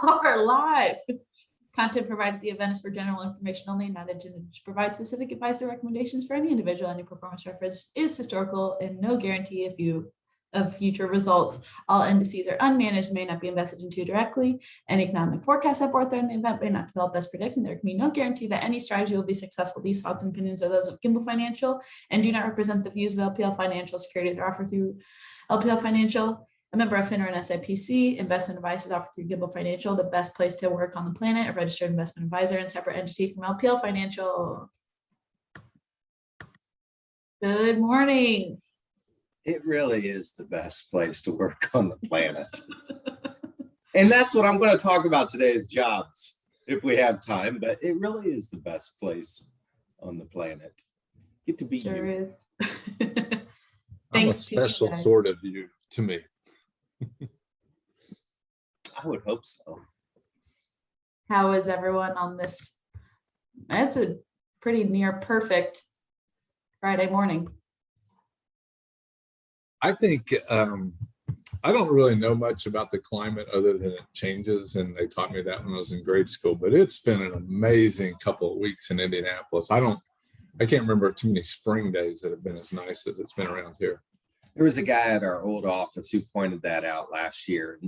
are live. Content provided at the event is for general information only, not intended to provide specific advice or recommendations for any individual. Any performance reference is historical and no guarantee of future results. All indices are unmanaged and may not be invested into directly. Any economic forecasts set forth in the event may not develop as predicted. There can be no guarantee that any strategy will be successful. These thoughts and opinions are those of Gimbal Financial and do not represent the views of LPL Financial. Securities are offered through LPL Financial, a member of FINRA and SIPC. Investment advice is offered through Gimbal Financial, the best place to work on the planet, a registered investment advisor and separate entity from LPL Financial. Good morning. It really is the best place to work on the planet. And that's what I'm going to talk about today is jobs, if we have time, but it really is the best place on the planet. Get to be Sure you. is. I'm a special sort of you to me. I would hope so. How is everyone on this? It's a pretty near perfect Friday morning. I think I don't really know much about the climate other than it changes, and they taught me that when I was in grade school, but it's been an amazing couple of weeks in Indianapolis. I can't remember too many spring days that have been as nice as it's been around here. There was a guy at our old office who pointed that out last year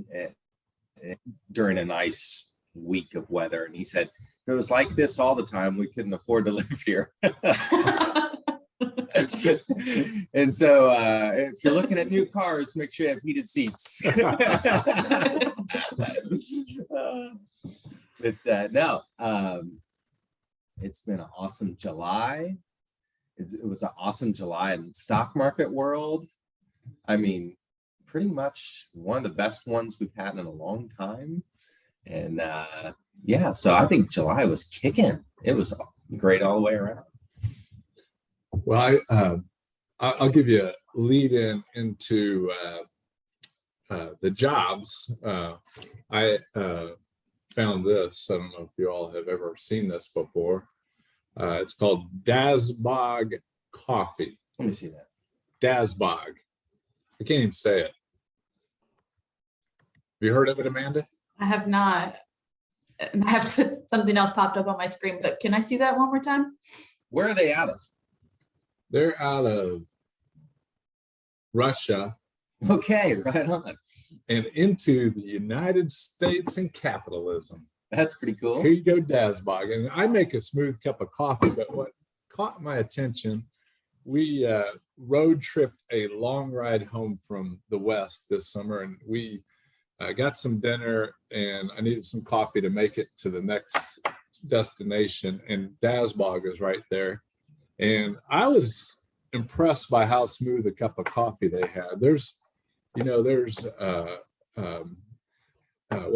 during a nice week of weather. And he said, if it was like this all the time, we couldn't afford to live here. And so if you're looking at new cars, make sure you have heated seats. But no, it's been an awesome July. It was an awesome July in the stock market world. I mean, pretty much one of the best ones we've had in a long time. And yeah, so I think July was kicking. It was great all the way around. Well, I'll give you a lead into the jobs. I found this. I don't know if you all have ever seen this before. It's called Dasbog coffee. Let me see that. Dasbog. I can't even say it. Have you heard of it, Amanda? I have not. I have something else popped up on my screen, but can I see that one more time? Where are they out of? They're out of Russia. Okay, right on. And into the United States and capitalism. That's pretty cool. Here you go, Dasbog. And I make a smooth cup of coffee, but what caught my attention, we road tripped a long ride home from the West this summer, and we got some dinner, and I needed some coffee to make it to the next destination, and Dasbog is right there. And I was impressed by how smooth a cup of coffee they had. There's what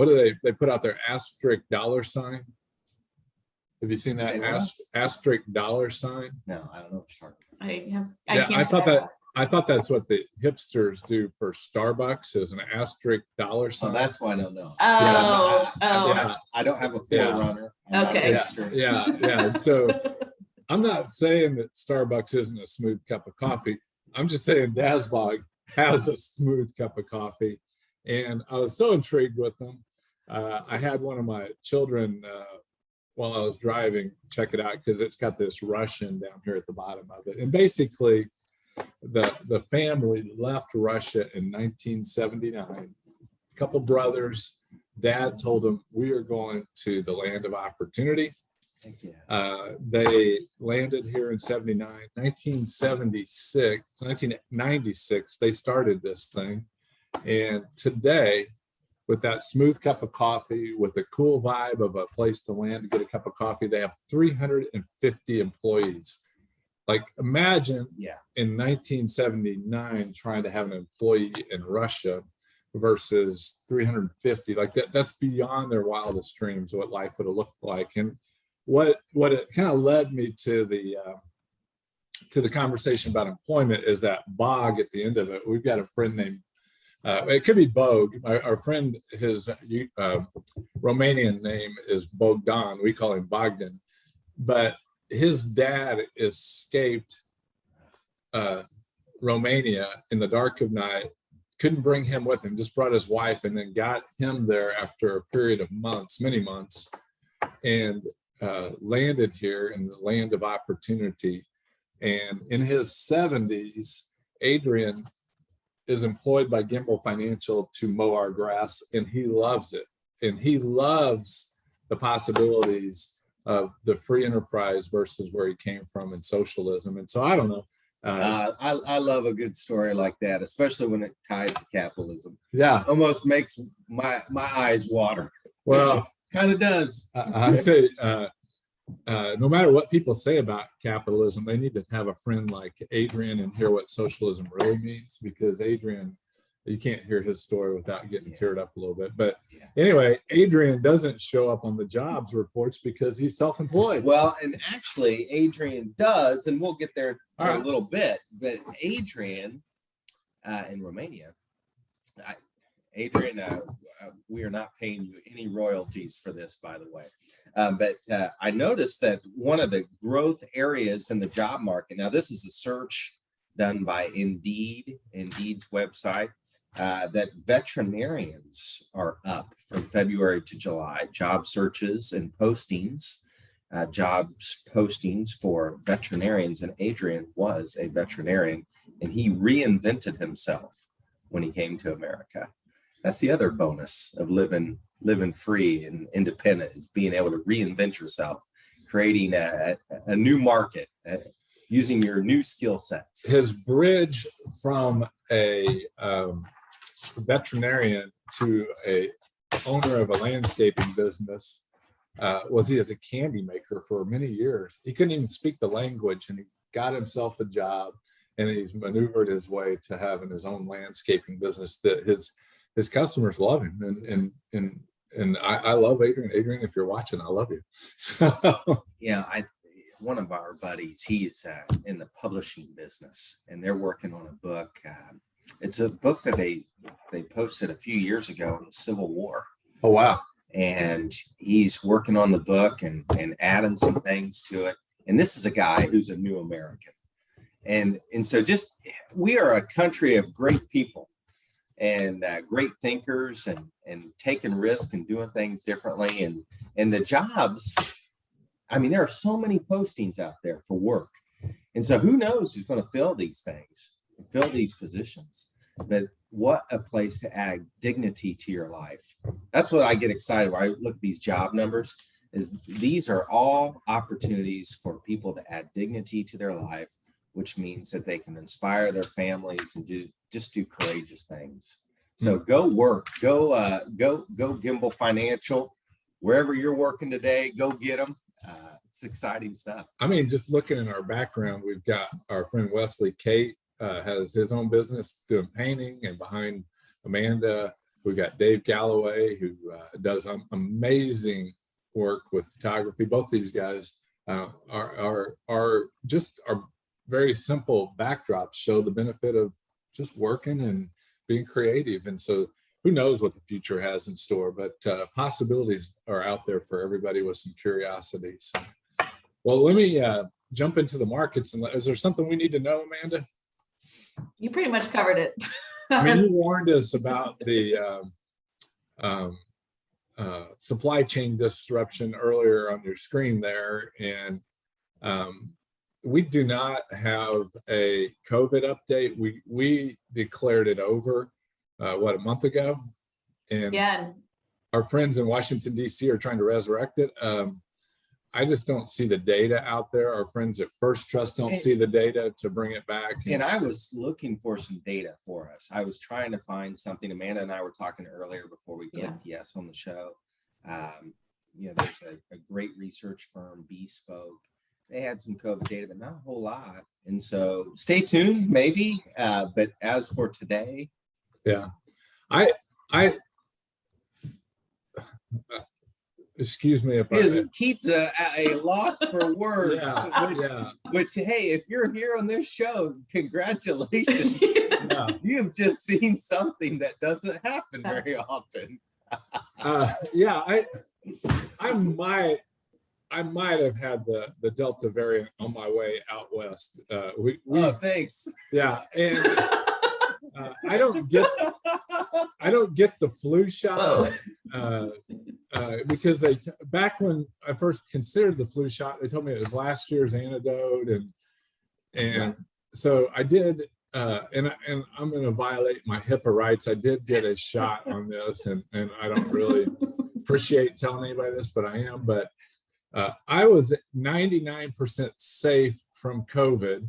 do they put out there? Asterisk dollar sign. Have you seen that asterisk dollar sign? No, I don't know. I thought that's what the hipsters do for Starbucks is an asterisk dollar sign. So that's why I don't know. I don't have a forerunner. Okay. Yeah. So I'm not saying that Starbucks isn't a smooth cup of coffee. I'm just saying Dasbog has a smooth cup of coffee. And I was so intrigued with them. I had one of my children, while I was driving, check it out, because it's got this Russian down here at the bottom of it. And basically, the family left Russia in 1979. A couple brothers. Dad told them, we are going to the land of opportunity. Thank you. They landed here in 79. 1996, they started this thing. And today, with that smooth cup of coffee, with the cool vibe of a place to land to get a cup of coffee, they have 350 employees. Like, imagine in 1979 trying to have an employee in Russia versus 350. Like that's beyond their wildest dreams, what life would have looked like. And what it kind of led me to the conversation about employment is that bog at the end of it. We've got a friend named it could be Bog. Our friend, his Romanian name is Bogdan. We call him Bogdan, but his dad escaped Romania in the dark of night, couldn't bring him with him, just brought his wife, and then got him there after a period of months, many months, and landed here in the land of opportunity. And in his 70s, Adrian is employed by Gimbal Financial to mow our grass, and he loves it. And he loves the possibilities of the free enterprise versus where he came from in socialism. And so I don't know. I love a good story like that, especially when it ties to capitalism. Yeah, Almost makes my eyes water. well, Kind of does. I say, no matter what people say about capitalism, they need to have a friend like Adrian and hear what socialism really means, because Adrian, you can't hear his story without getting teared up a little bit. But anyway, Adrian doesn't show up on the jobs reports because he's self-employed. Well, and actually Adrian does, and we'll get there in a little bit, but Adrian in Romania, Adrian, we are not paying you any royalties for this, by the way. But I noticed that one of the growth areas in the job market, now this is a search done by Indeed's website, that veterinarians are up from February to July. Job searches and postings, jobs postings for veterinarians. And Adrian was a veterinarian, and he reinvented himself when he came to America. That's the other bonus of living free and independent, is being able to reinvent yourself, creating a new market, using your new skill sets. His bridge from a veterinarian to a owner of a landscaping business was he as a candy maker for many years. He couldn't even speak the language, and he got himself a job, and he's maneuvered his way to having his own landscaping business that his customers love him. And I love Adrian. Adrian, if you're watching, I love you. So yeah, one of our buddies, he's in the publishing business, and they're working on a book. It's a book that they posted a few years ago in the Civil War. oh wow. And he's working on the book and adding some things to it. And this is a guy who's a new American. And so just, we are a country of great people and great thinkers and taking risks and doing things differently. And the jobs, I mean, there are so many postings out there for work. And so who knows who's going to fill these things, fill these positions. But what a place to add dignity to your life. That's what I get excited when I look at these job numbers, is these are all opportunities for people to add dignity to their life, which means that they can inspire their families and do courageous things. So go work, go Gimbal Financial, wherever you're working today, go get them. It's exciting stuff. I mean, just looking in our background, we've got our friend Wesley Kate has his own business doing painting, and behind Amanda, we've got Dave Galloway, who does amazing work with photography. Both these guys are very simple backdrops show the benefit of just working and being creative. And so who knows what the future has in store, but possibilities are out there for everybody with some curiosity. So, well, let me jump into the markets. And is there something we need to know, Amanda? You pretty much covered it. I mean, you warned us about the supply chain disruption earlier on your screen there. And we do not have a COVID update. We declared it over, a month ago? And Yeah. our friends in Washington, D.C. are trying to resurrect it. I just don't see the data out there. Our friends at First Trust don't see the data to bring it back. And I was looking for some data for us. I was trying to find something. Amanda and I were talking earlier before we clicked yes on the show. There's a great research firm, Bespoke. They had some COVID data, but not a whole lot. And so stay tuned, maybe. But as for today. Yeah. Excuse me if Keith's a loss for words. Yeah. Which, hey, if you're here on this show, congratulations. You've just seen something that doesn't happen very often. I might have had the Delta variant on my way out west. Thanks. Yeah, I don't get the flu shot because back when I first considered the flu shot, they told me it was last year's antidote, and so I did. And I'm going to violate my HIPAA rights. I did get a shot on this, and I don't really appreciate telling anybody this, but I am. But I was 99% safe from COVID.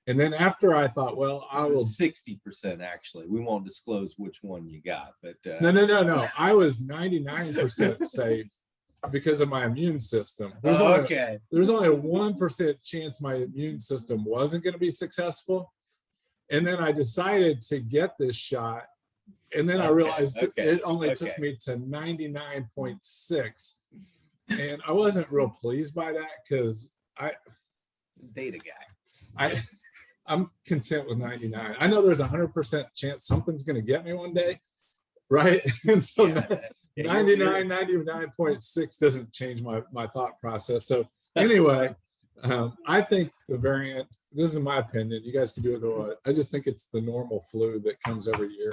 And then after I thought, well, I will 60% actually. We won't disclose which one you got, but no. I was 99% safe because of my immune system. There's only a 1% chance my immune system wasn't going to be successful. And then I decided to get this shot. And then I realized it only took me to 99.6. And I wasn't real pleased by that because data guy. I'm content with 99. I know there's 100% chance something's going to get me one day, right? And so 99.6 doesn't change my thought process. So anyway, I think the variant, this is my opinion, you guys can do it or what. I just think it's the normal flu that comes every year,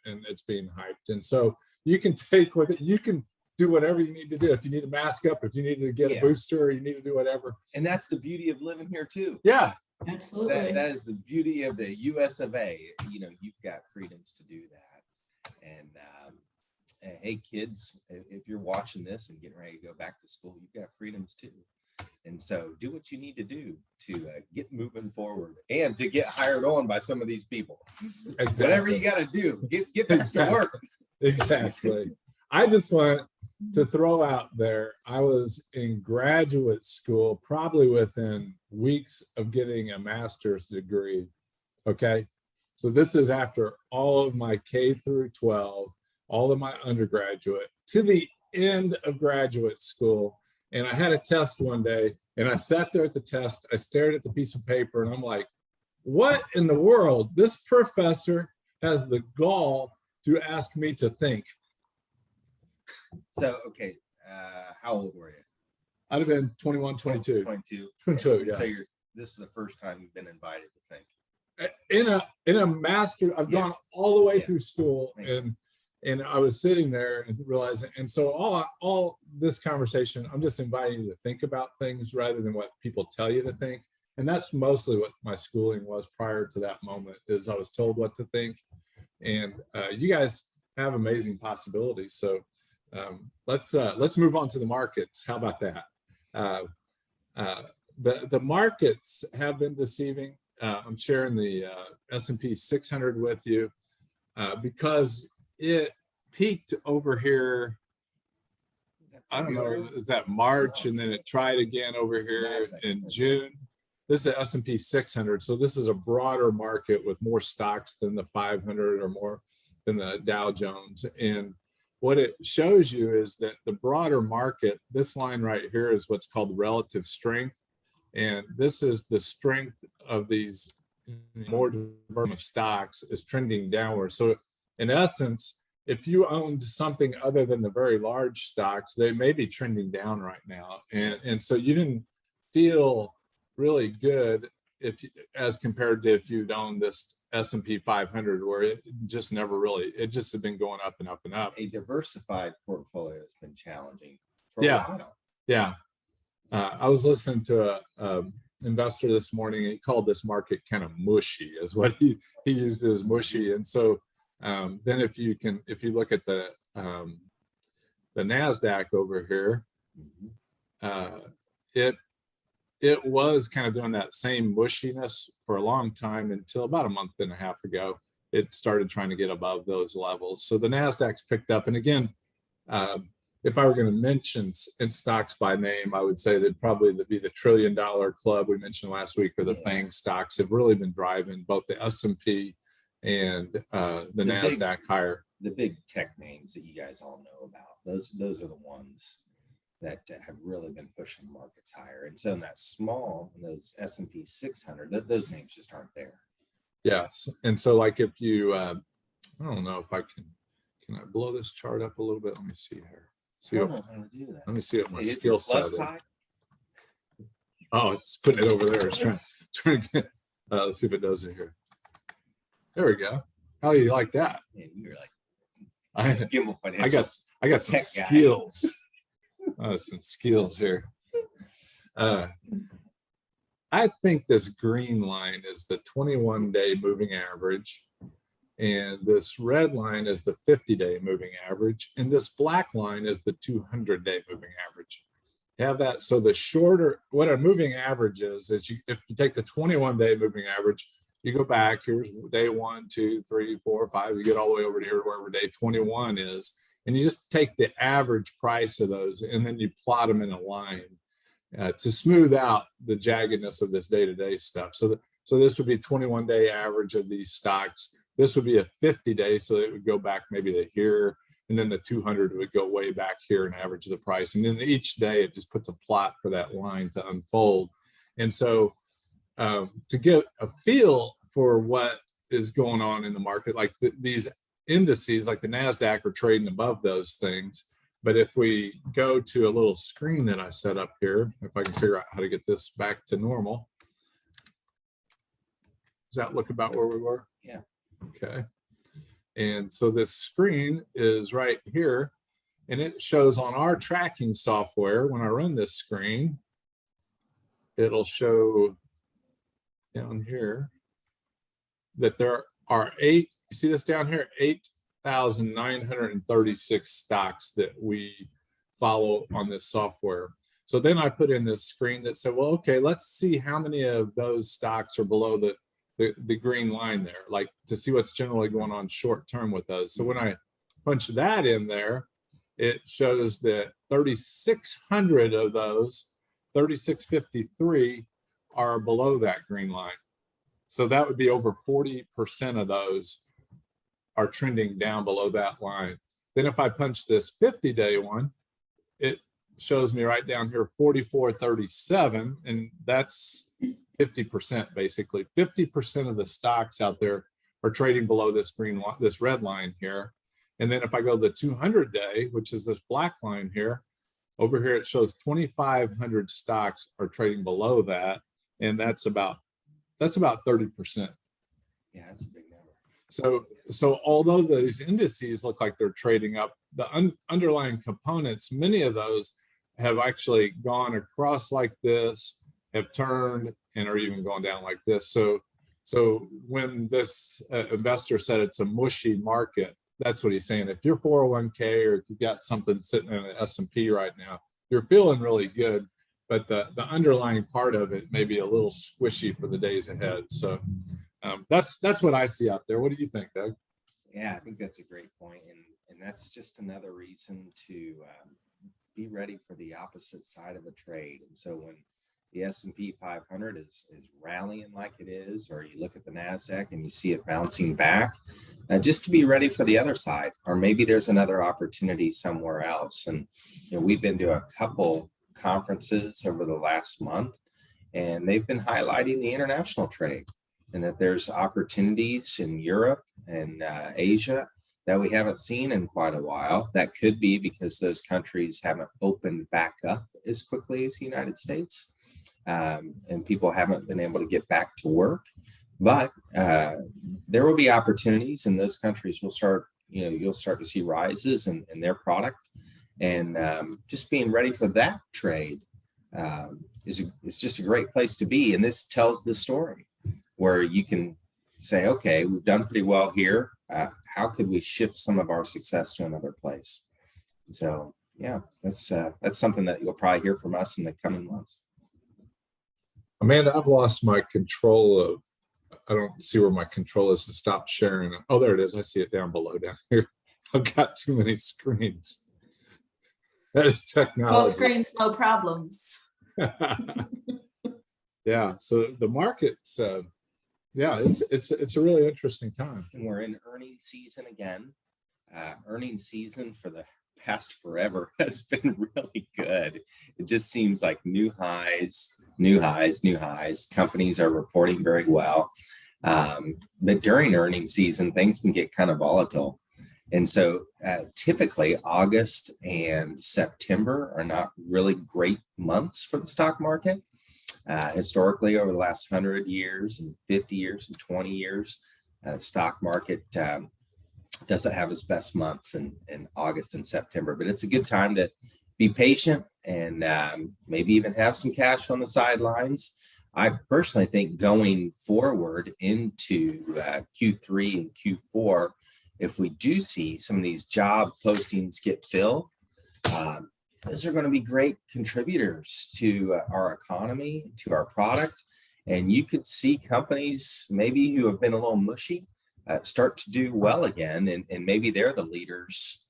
and it's being hyped. And so you can take with it, you can do whatever you need to do. If you need to mask up, if you need to get a booster, or you need to do whatever. And that's the beauty of living here too. Yeah. Absolutely. That is the beauty of the US of A. You know, you've got freedoms to do that. And hey, kids, if you're watching this and getting ready to go back to school, you've got freedoms too. And so do what you need to do to get moving forward and to get hired on by some of these people. Exactly. Whatever you got to do, get back to work. Exactly. I just want to throw out there, I was in graduate school, probably within weeks of getting a master's degree. Okay. So this is after all of my K through 12, all of my undergraduate, to the end of graduate school. And I had a test one day, and I sat there at the test. I stared at the piece of paper, and I'm like, what in the world? This professor has the gall to ask me to think. So, okay, how old were you? I'd have been 21, 22. 22. 22, yeah. So this is the first time you've been invited to think. In a master, I've gone all the way through school, Amazing. and I was sitting there and realizing, and so all this conversation, I'm just inviting you to think about things rather than what people tell you to think. And that's mostly what my schooling was prior to that moment, is I was told what to think. And you guys have amazing possibilities. So let's move on to the markets. How about that? The markets have been deceiving. I'm sharing the S&P 600 with you because it peaked over here. I don't know, is that March, and then it tried again over here in June. This is the S&P 600. So this is a broader market with more stocks than the 500 or more than the Dow Jones. And what it shows you is that the broader market, this line right here is what's called relative strength. And this is the strength of these more diverse stocks is trending downward. So in essence, if you owned something other than the very large stocks, they may be trending down right now. And so you didn't feel really good as compared to if you'd owned this S&P 500, where it just never really, it just had been going up and up and up. A diversified portfolio has been challenging for a while. Yeah. I was listening to a investor this morning, and he called this market kind of mushy, is what he used as mushy. And so then if you look at the NASDAQ over here, it was kind of doing that same mushiness for a long time until about a month and a half ago. It started trying to get above those levels. So the NASDAQ's picked up. And again, if I were going to mention in stocks by name, I would say that'd probably be the $1 trillion club we mentioned last week, or the FANG stocks have really been driving both the S&P and the NASDAQ higher. The big tech names that you guys all know about, those are the ones that have really been pushing markets higher. And so in that small, in those S&P 600, those names just aren't there. Yes. And so like if you, I don't know if I can I blow this chart up a little bit? Let me see here. Let me see what my skill set is. Oh, it's putting it over there. It's trying to get, let's see if it does it here. There we go. How do you like that? And you're like, I, Gimbal I got Financial. I got some Tech guy. skills. Some skills here. I think this green line is the 21-day moving average, and this red line is the 50-day moving average, and this black line is the 200-day moving average. Have that. So the shorter, what a moving average is if you take the 21-day moving average, you go back, here's day 1, 2, 3, 4, 5, you get all the way over to here, wherever day 21 is, and you just take the average price of those, and then you plot them in a line to smooth out the jaggedness of this day-to-day stuff. So this would be 21-day average of these stocks. This would be a 50-day, so it would go back maybe to here, and then the 200 would go way back here and average the price. And then each day it just puts a plot for that line to unfold. And so to get a feel for what is going on in the market, like these indices, like the NASDAQ, are trading above those things. But if we go to a little screen that I set up here, if I can figure out how to get this back to normal. Does that look about where we were? Yeah. Okay. And so this screen is right here, and it shows on our tracking software, when I run this screen, it'll show down here that there are you see this down here, 8,936 stocks that we follow on this software. So then I put in this screen that said, well, okay, let's see how many of those stocks are below the green line there, like to see what's generally going on short term with those. So when I punch that in there, it shows that 3,600 of those, 3,653, are below that green line. So that would be over 40% of those are trending down below that line. Then if I punch this 50-day one, it shows me right down here 4437, and that's 50% basically. 50% of the stocks out there are trading below this red line here. And then if I go the 200-day, which is this black line here, over here it shows 2,500 stocks are trading below that, and that's about 30%. Yeah, that's a big number. So although these indices look like they're trading up, the underlying components, many of those have actually gone across like this, have turned, and are even going down like this. So when this investor said it's a mushy market, that's what he's saying. If you're 401k, or if you've got something sitting in an S&P right now, you're feeling really good, but the underlying part of it may be a little squishy for the days ahead. So that's what I see out there. What do you think, Doug? Yeah, I think that's a great point. And that's just another reason to be ready for the opposite side of a trade. And so when the S&P 500 is rallying like it is, or you look at the NASDAQ and you see it bouncing back, just to be ready for the other side, or maybe there's another opportunity somewhere else. And we've been to a couple conferences over the last month, and they've been highlighting the international trade, and that there's opportunities in Europe and Asia that we haven't seen in quite a while. That could be because those countries haven't opened back up as quickly as the United States, and people haven't been able to get back to work. But there will be opportunities, and those countries will start, you'll start to see rises in their product. And just being ready for that trade is just a great place to be. And this tells the story where you can say, okay, we've done pretty well here. How could we shift some of our success to another place? So yeah, that's something that you'll probably hear from us in the coming months. Amanda, I've lost my control of, I don't see where my control is to stop sharing. Oh, there it is. I see it down below down here. I've got too many screens. That is technology. No screens, no problems. Yeah. So the market's, yeah, it's a really interesting time. And we're in earnings season again. Earnings season for the past forever has been really good. It just seems like new highs. Companies are reporting very well. But during earnings season, things can get kind of volatile. And so typically August and September are not really great months for the stock market. Historically, over the last 100 years and 50 years and 20 years, Stock market doesn't have its best months in August and September, but it's a good time to be patient and maybe even have some cash on the sidelines. I personally think going forward into Q3 and Q4, if we do see some of these job postings get filled, those are going to be great contributors to our economy, to our product. And you could see companies maybe who have been a little mushy start to do well again, and maybe they're the leaders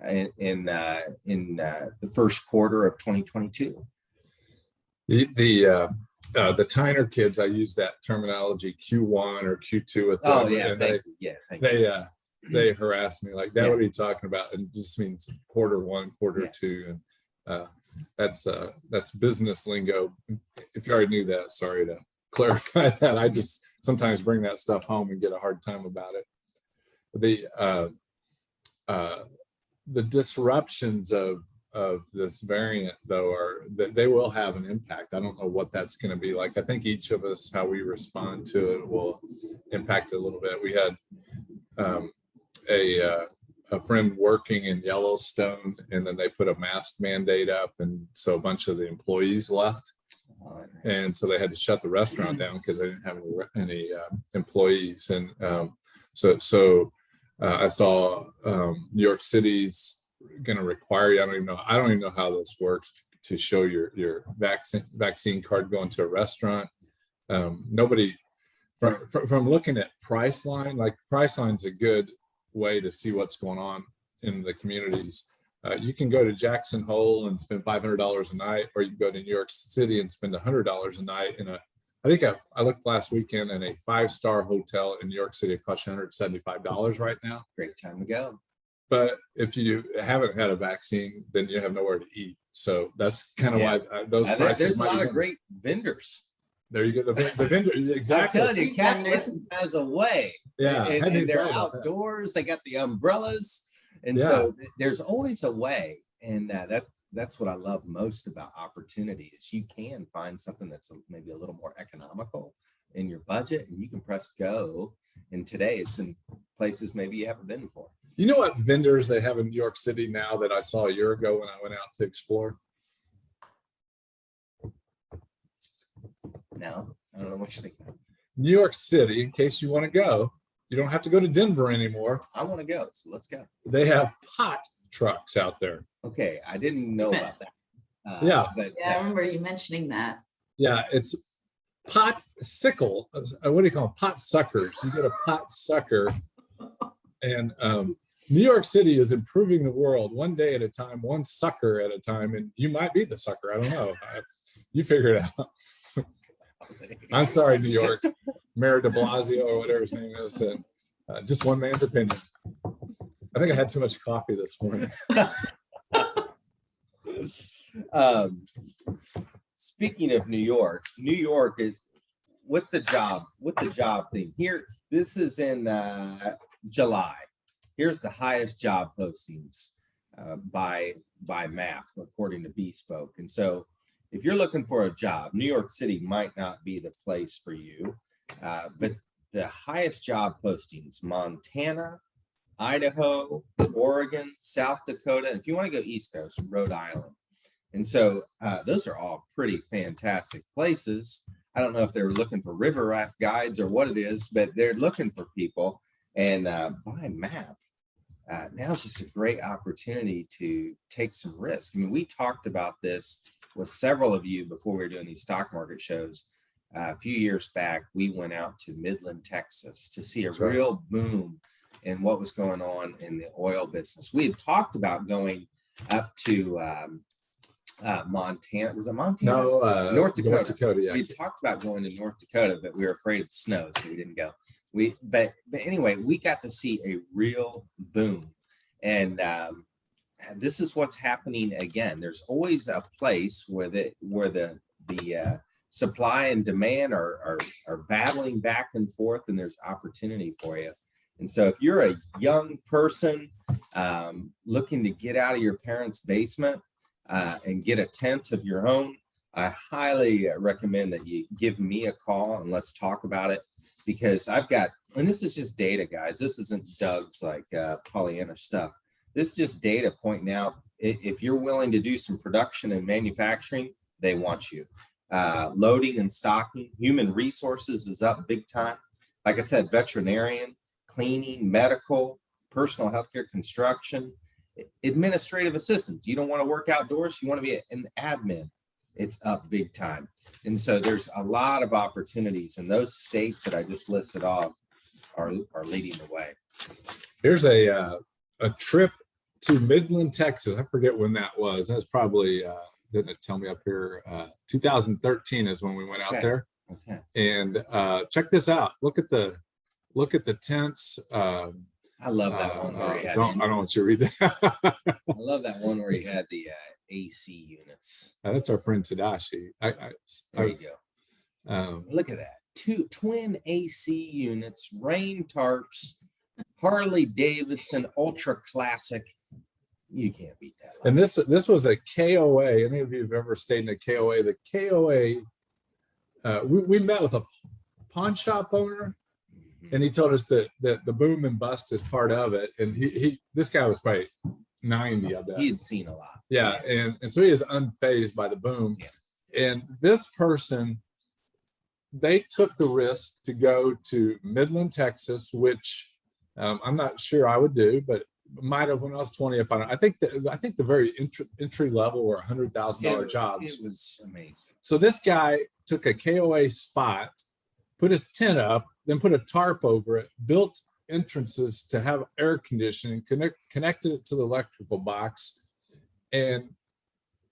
in the first quarter of 2022. The Tyner kids, I use that terminology Q1 or Q2 with them. Oh yeah, they harass me like, Dad, what are you talking about? And it just means quarter one, quarter two, and that's business lingo. If you already knew that, sorry to clarify that. I just sometimes bring that stuff home and get a hard time about it. The disruptions of this variant, though, are that they will have an impact. I don't know what that's going to be like. I think each of us, how we respond to it, will impact it a little bit. We had a friend working in Yellowstone, and then they put a mask mandate up, and so a bunch of the employees left, and so they had to shut the restaurant down because they didn't have any employees. And so I saw New York City's going to require you. I don't even know how this works to show your vaccine card going to a restaurant. Nobody from looking at Priceline, like Priceline's a good way to see what's going on in the communities. You can go to Jackson Hole and spend $500 a night, or you can go to New York City and spend $100 a night in I think I looked last weekend in a 5-star hotel in New York City. It costs you $175 right now. Great time to go. But if you haven't had a vaccine, then you have nowhere to eat. So that's kind of why those prices. There's a lot of great vendors. There you go. The vendor, exactly. I'm telling you, Captain has a way. Yeah, and they're outdoors. They got the umbrellas, and so there's always a way. And that's what I love most about opportunity is you can find something that's maybe a little more economical in your budget, and you can press go. And today it's in places maybe you haven't been before. You know what vendors they have in New York City now that I saw a year ago when I went out to explore? No, I don't know what you're thinking. New York City, in case you want to go, you don't have to go to Denver anymore. I want to go, so let's go. They have pot trucks out there. Okay, I didn't know about that. But I remember you mentioning that. Yeah, it's pot sickle. What do you call them? Pot suckers. You get a pot sucker. And New York City is improving the world one day at a time, one sucker at a time. And you might be the sucker. I don't know. You figure it out. I'm sorry, New York, Mayor de Blasio or whatever his name is. And, just one man's opinion. I think I had too much coffee this morning. Speaking of New York is with the job thing here. This is in July. Here's the highest job postings by map, according to Bespoke. And so if you're looking for a job, New York City might not be the place for you, but the highest job postings, Montana, Idaho, Oregon, South Dakota, and if you want to go East Coast, Rhode Island. And so those are all pretty fantastic places. I don't know if they were looking for river raft guides or what it is, but they're looking for people. And by map, now it's just a great opportunity to take some risk. I mean, we talked about this with several of you before we were doing these stock market shows. A few years back, we went out to Midland, Texas to see a real boom in what was going on in the oil business. We had talked about going up to Montana. Was it Montana? No, North Dakota. North Dakota, yeah. We talked about going to North Dakota, but we were afraid of snow, so we didn't go. But anyway, we got to see a real boom, and this is what's happening again. There's always a place where the supply and demand are battling back and forth, and there's opportunity for you. And so if you're a young person looking to get out of your parents' basement and get a tent of your own, I highly recommend that you give me a call and let's talk about it. because I've got, and this is just data, guys. This isn't Doug's like Pollyanna stuff. This is just data pointing out if you're willing to do some production and manufacturing, they want you. Loading and stocking, human resources is up big time. Like I said, veterinarian, cleaning, medical, personal healthcare, construction, administrative assistants. You don't want to work outdoors, you want to be an admin. It's up big time. And so there's a lot of opportunities, and those states that I just listed off are leading the way. Here's a trip to Midland, Texas. I forget when that was. That's probably, didn't it tell me up here? 2013 is when we went out there. Okay. And check this out. Look at the tents. I love that one where he had I don't want you to read that. I love that one where he had the AC units. That's our friend Tadashi. There you go. Look at that. Two twin AC units, rain tarps, Harley Davidson Ultra Classic. You can't beat that. And this was a KOA. Any of you have ever stayed in a KOA? The KOA, we met with a pawn shop owner, and he told us that the boom and bust is part of it. And this guy was probably 90, I bet. He had seen a lot. Yeah, and so he is unfazed by the boom. Yeah. And this person, they took the risk to go to Midland, Texas, which I'm not sure I would do, but might have when I was 20 up on it. I think the very entry level were $100,000 jobs. It was amazing. So this guy took a KOA spot, put his tent up, then put a tarp over it, built entrances to have air conditioning, connected it to the electrical box. And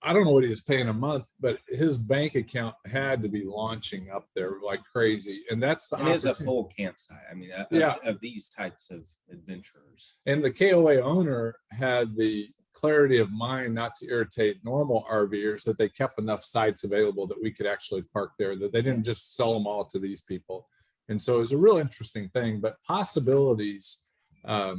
I don't know what he was paying a month, but his bank account had to be launching up there like crazy. And that's the it is a full campsite. I mean, of these types of adventurers. And the KOA owner had the clarity of mind not to irritate normal RVers, that they kept enough sites available that we could actually park there, that they didn't just sell them all to these people. And so it was a real interesting thing. But possibilities are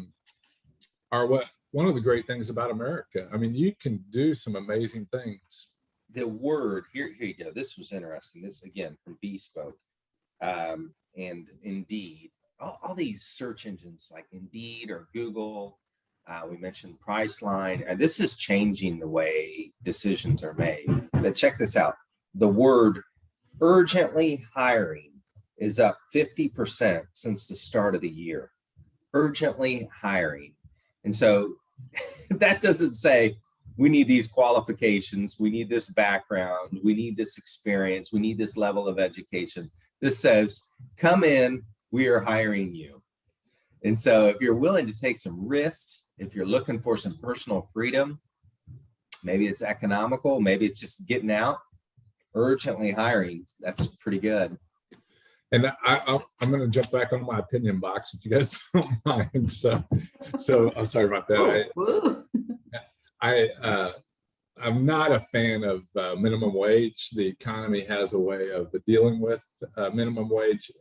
one of the great things about America. I mean, you can do some amazing things. The word, here you go. This was interesting. This again from Bespoke and Indeed. All these search engines like Indeed or Google. We mentioned Priceline, and this is changing the way decisions are made. But check this out. The word urgently hiring is up 50% since the start of the year. Urgently hiring. And so that doesn't say we need these qualifications, we need this background, we need this experience, we need this level of education. This says, come in, we are hiring you. And so if you're willing to take some risks, if you're looking for some personal freedom, maybe it's economical, maybe it's just getting out, urgently hiring, that's pretty good. And I'm going to jump back on my opinion box if you guys don't mind. So I'm sorry about that. I'm not a fan of minimum wage. The economy has a way of dealing with minimum wage.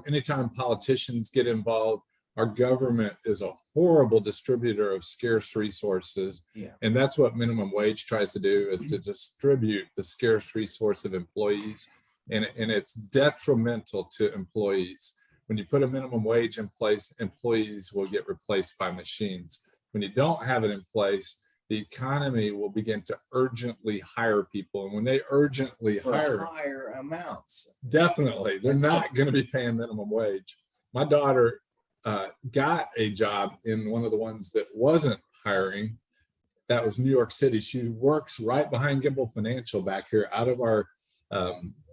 Anytime politicians get involved, our government is a horrible distributor of scarce resources. Yeah. And that's what minimum wage tries to do, is to distribute the scarce resource of employees. And it's detrimental to employees. When you put a minimum wage in place, employees will get replaced by machines. When you don't have it in place, the economy will begin to urgently hire people. And when they urgently hire higher amounts, definitely, they're not going to be paying minimum wage. My daughter got a job in one of the ones that wasn't hiring. That was New York City. She works right behind Gimbal Financial back here, out of our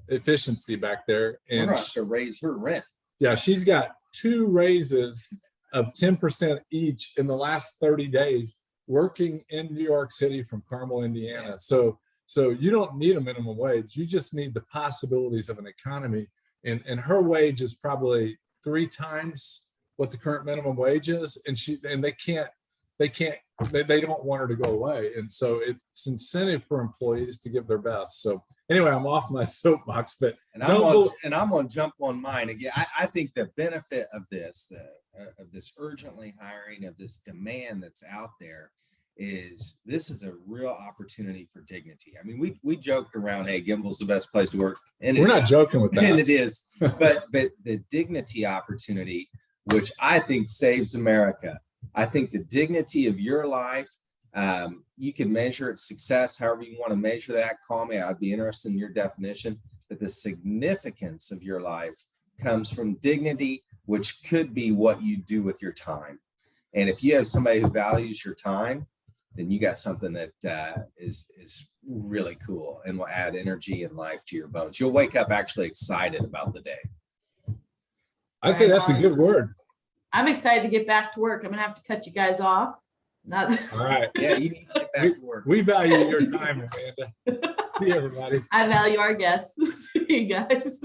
efficiency back there. And we're going to have to raise her rent. Yeah, she's got 2 raises of 10% each in the last 30 days working in New York City from Carmel, Indiana. So you don't need a minimum wage. You just need the possibilities of an economy. And her wage is probably 3 times what the current minimum wage is. And they don't want her to go away. And so it's incentive for employees to give their best. So anyway, I'm off my soapbox, but I'm going to jump on mine again. I think the benefit of this urgently hiring, of this demand that's out there, is this is a real opportunity for dignity. I mean, we joked around, hey, Gimbal's the best place to work. And We're not joking with and that. it is, but the dignity opportunity, which I think saves America. I think the dignity of your life, you can measure its success however you want to measure that. Call me, I'd be interested in your definition. But the significance of your life comes from dignity, which could be what you do with your time. And if you have somebody who values your time, then you got something that is really cool and will add energy and life to your bones. You'll wake up actually excited about the day. I say that's a good word. I'm excited to get back to work. I'm gonna have to cut you guys off. Not All right. Yeah, you need to get back to work. We value your time, Amanda. See you, everybody. I value our guests. See you guys.